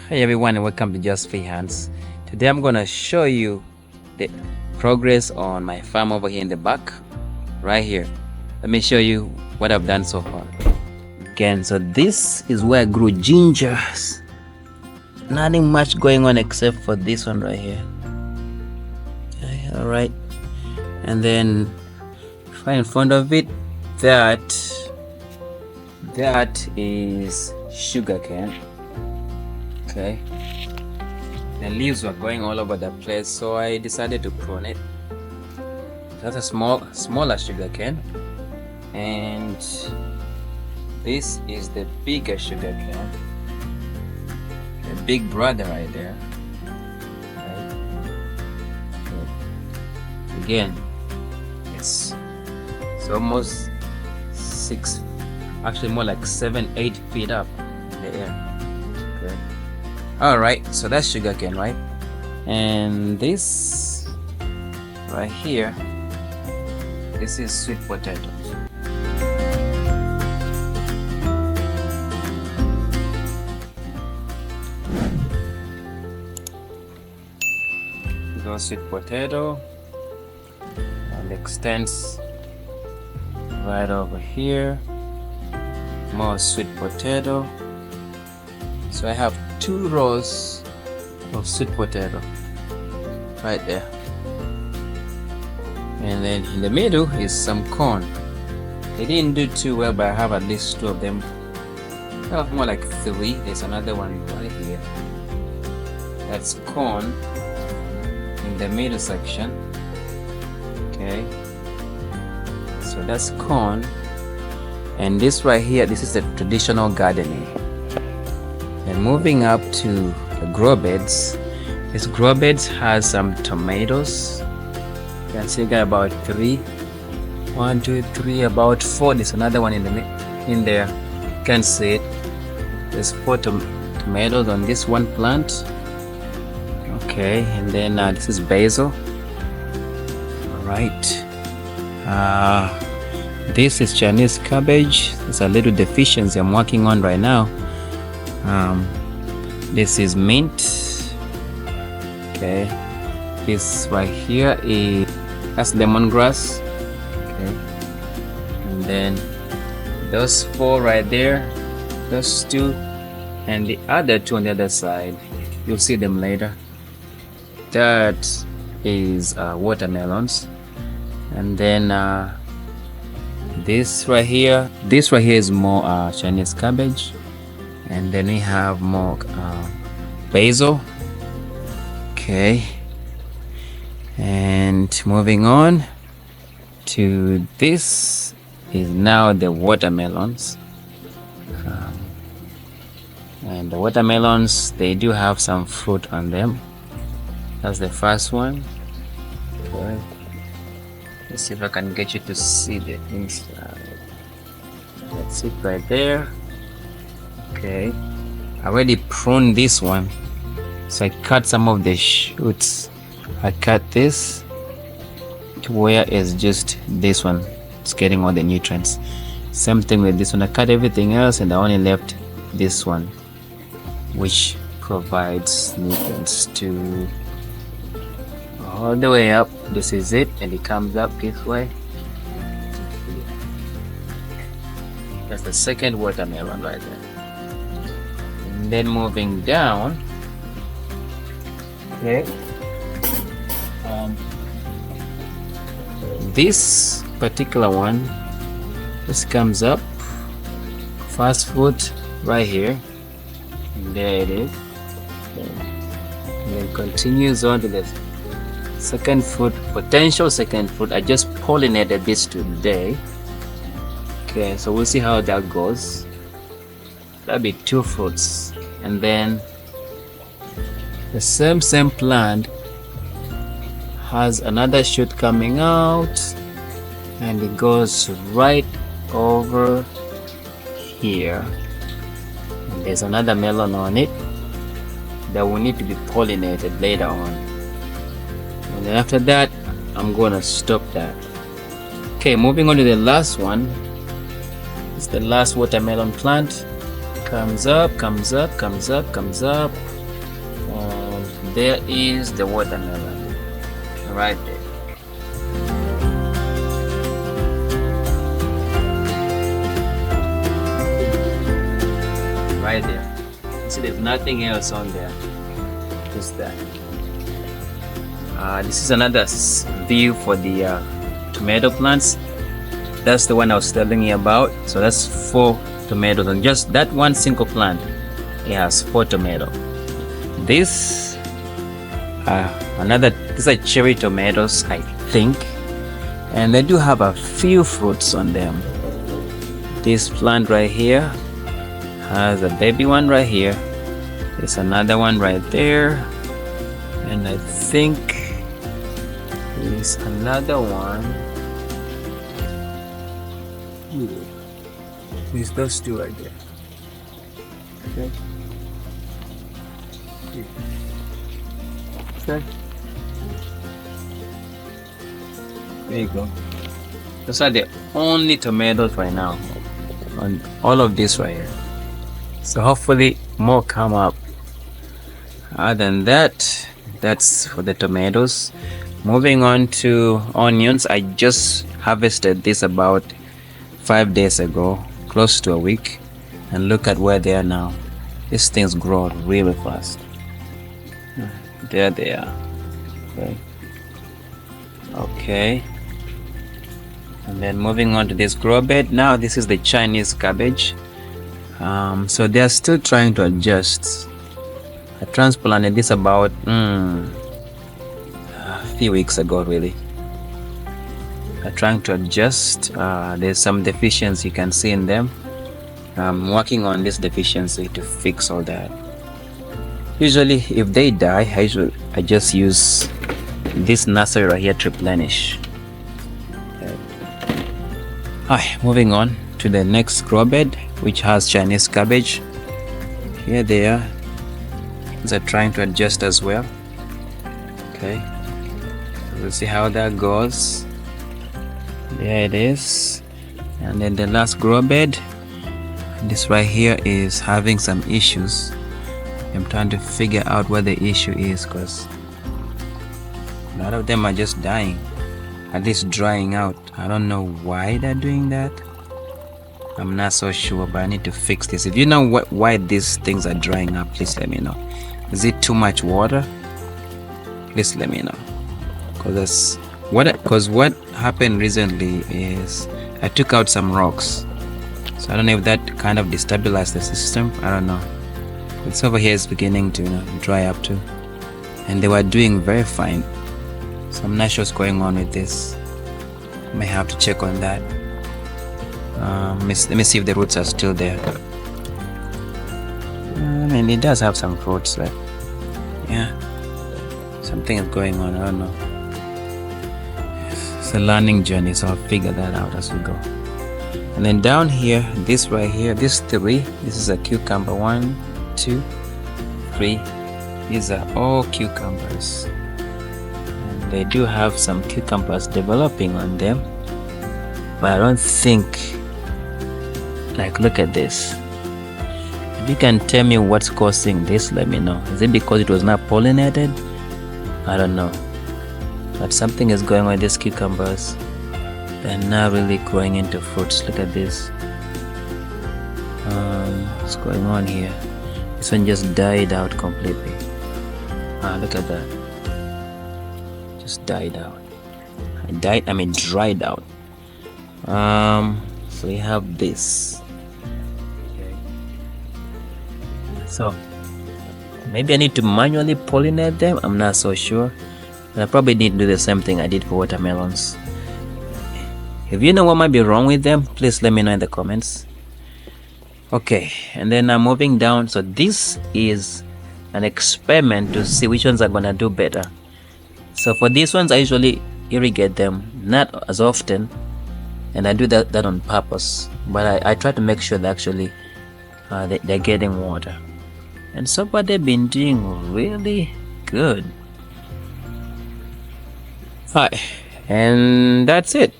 Hey everyone, and welcome to Just Free Hands. Today I'm gonna show you the progress on my farm over here in the back, right here. Let me show you what I've done so far. Again, so this is where I grew gingers. Nothing much going on except for this one right here. Okay, all right, and then right in front of it, that is sugar cane. Okay, the leaves were going all over the place, so I decided to prune it. That's a smaller sugar cane, and this is the bigger sugar cane, the big brother right there. Right. So again, it's almost 6, actually more like 7-8 feet up in the air. Okay. All right, so that's sugarcane, right? And this right here, this is sweet potato. Goes sweet potato and extends right over here. More sweet potato. So I have 2 rows of sweet potato right there, and then in the middle is some corn. They didn't do too well, but I have at least 2 of them. I have more like 3. There's another one right here. That's corn in the middle section. Okay, so that's corn, and this right here, this is the traditional gardening. And moving up to the grow beds, this grow beds has some tomatoes. You can see I got about 3, 1, 2, 3, about 4. There's another one in there. You can see it. There's 4 tomatoes on this one plant. Okay, and then this is basil. All right. This is Chinese cabbage. There's a little deficiency I'm working on right now. This is mint. Okay, this right here that's lemongrass. Okay, and then those 4 right there, those 2, and the other 2 on the other side, you'll see them later. That is watermelons, and then this right here is more Chinese cabbage. And then we have more basil. Okay, and moving on to this is now the watermelons. And the watermelons, they do have some fruit on them. That's the first one. Okay. Let's see if I can get you to see the inside. That's it right there. Okay, I already pruned this one, so I cut some of the shoots. I cut this to where it's just this one. It's getting all the nutrients. Same thing with this one. I cut everything else and I only left this one, which provides nutrients to all the way up. This is it, and it comes up this way. That's the second watermelon right there. And then moving down, okay, this particular one, this comes up, first foot right here, and there it is, and then continues on to the second foot, potential second foot. I just pollinated this today. Okay, so we'll see how that goes. That'll be 2 fruits, and then the same plant has another shoot coming out, and it goes right over here, and there's another melon on it that will need to be pollinated later on, and then after that I'm gonna stop that. Okay, moving on to the last one. It's the last watermelon plant. Comes up, comes up, comes up, comes up, there is the watermelon right there. Right there. See, there's nothing else on there. Just that. This is another view for the tomato plants. That's the one I was telling you about. So that's 4 tomatoes, and just that one single plant, it has 4 tomatoes. These are cherry tomatoes, I think, and they do have a few fruits on them. This plant right here has a baby one right here. There's another one right there, and I think there's another one. There's those 2 right there. Okay. Okay. There you go. Those are the only tomatoes right now on all of this right here. So hopefully more come up. Other than that, that's for the tomatoes. Moving on to onions. I just harvested this about 5 days ago, close to a week, and look at where they are now. These things grow really fast. There they are. Okay. And then moving on to this grow bed. Now this is the Chinese cabbage. So they are still trying to adjust. I transplanted this about a few weeks ago, really. I'm trying to adjust. There's some deficiency you can see in them. I'm working on this deficiency to fix all that. Usually if they die, I just use this nursery right here to replenish. Okay. Moving on to the next grow bed, which has Chinese cabbage. Here they are. They're trying to adjust as well. Okay, we'll see how that goes. There it is. And then the last grow bed, this right here is having some issues. I'm trying to figure out what the issue is, because a lot of them are just dying, at least drying out. I don't know why they're doing that. I'm not so sure, but I need to fix this. If you know why these things are drying up, please let me know. Is it too much water? Please let me know. Because what happened recently is I took out some rocks. So I don't know if that kind of destabilized the system. I don't know. It's over here is beginning to dry up too. And they were doing very fine. So I'm not sure what's going on with this. I may have to check on that. Let me see if the roots are still there. I mean, it does have some fruits left. Yeah, something is going on. I don't know. It's a learning journey, so I'll figure that out as we go. And then down here, this right here, this 3, this is a cucumber. 1, 2, 3. These are all cucumbers. And they do have some cucumbers developing on them, but I don't think. Like, look at this. If you can tell me what's causing this, let me know. Is it because it was not pollinated? I don't know. But something is going on with these cucumbers. They're not really growing into fruits. Look at this. What's going on here? This one just died out completely. Look at that. Just died out. Dried out. So we have this. So maybe I need to manually pollinate them. I'm not so sure, but I probably need to do the same thing I did for watermelons. If you know what might be wrong with them, please let me know in the comments. Okay, and then I'm moving down. So this is an experiment to see which ones are gonna do better. So for these ones, I usually irrigate them, not as often, and I do that on purpose. But I try to make sure that actually they're getting water. And so far they've been doing really good. Hi, and that's it.